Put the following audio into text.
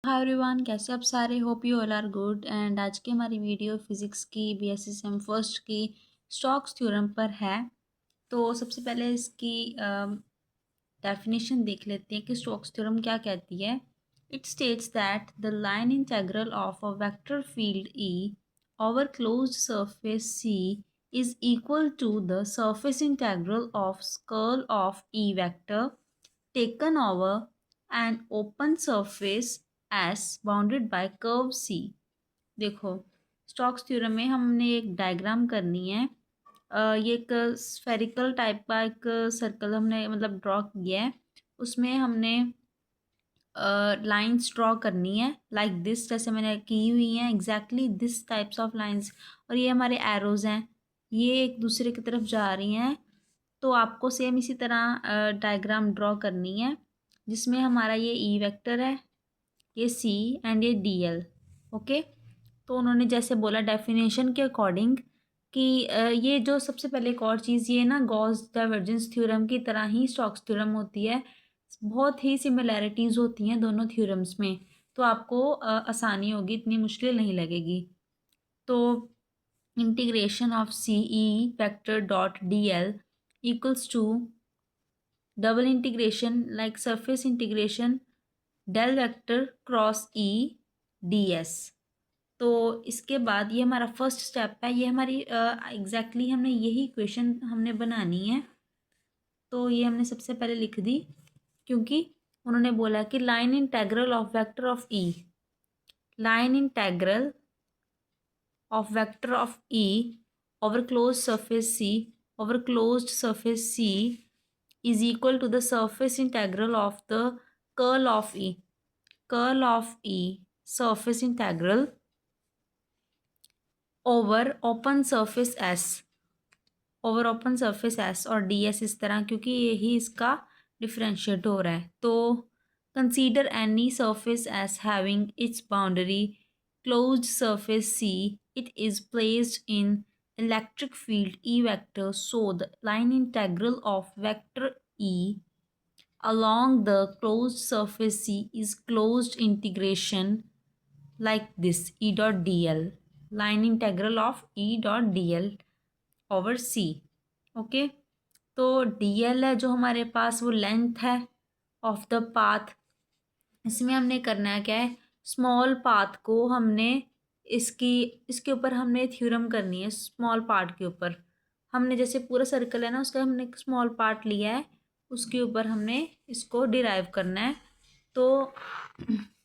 Hi everyone, कैसे आप सारे। Hope you all are good. And आज की हमारी वीडियो फिजिक्स की बीएससी सेम फर्स्ट की स्टोक्स थ्योरम पर है। तो सबसे पहले इसकी डेफिनेशन देख लेते हैं कि स्टोक्स थ्योरम क्या कहती है। It states that the line integral of a vector field E over closed surface C is equal to the surface integral of curl of E vector taken over an open surface S bounded by curve C। देखो, Stokes theorem में हमने एक diagram करनी है। ये एक spherical type का एक सर्कल हमने मतलब ड्रॉ किया है। उसमें हमने लाइंस ड्रॉ करनी है लाइक दिस, जैसे मैंने की हुई हैं exactly this types of lines. और ये हमारे एरोज हैं, ये एक दूसरे की तरफ जा रही हैं। तो आपको सेम इसी तरह डायग्राम ड्रॉ करनी है जिसमें हमारा ये ई वेक्टर है, ये सी एंड ये डी एल। ओके, तो उन्होंने जैसे बोला डेफिनेशन के अकॉर्डिंग कि ये जो सबसे पहले एक और चीज़, ये ना गॉस डाइवर्जेंस थ्योरम की तरह ही स्टोक्स थ्योरम होती है। बहुत ही सिमिलैरिटीज़ होती हैं दोनों थ्योरम्स में, तो आपको आसानी होगी, इतनी मुश्किल नहीं लगेगी। तो integration of C E vector dot D L equals to double integration like surface integration del vector cross E D S. तो इसके बाद ये हमारा फर्स्ट स्टेप है, ये हमारी एग्जैक्टली हमने यही इक्वेशन हमने बनानी है। तो ये हमने सबसे पहले लिख दी क्योंकि उन्होंने बोला कि line integral of vector of E, line integral of vector of E over close surface C, over closed surface C is equal to the surface integral of the curl of E, curl of E surface integral over open surface S, over open surface S और D S इस तरह, क्योंकि यही इसका differentiate हो रहा है। तो consider any surface S having its boundary closed surface C, it is placed in electric field E vector, so the line integral of vector E along the closed surface C is closed integration like this E dot dl, line integral of E dot dl over C। Okay, तो dl है जो हमारे पास, वो length है of the path. इसमें हमने करना है क्या है, स्मॉल पाथ को हमने इसके ऊपर हमने थ्योरम करनी है। स्मॉल पार्ट के ऊपर हमने, जैसे पूरा सर्कल है ना, उसका हमने एक स्मॉल पार्ट लिया है, उसके ऊपर हमने इसको डिराइव करना है। तो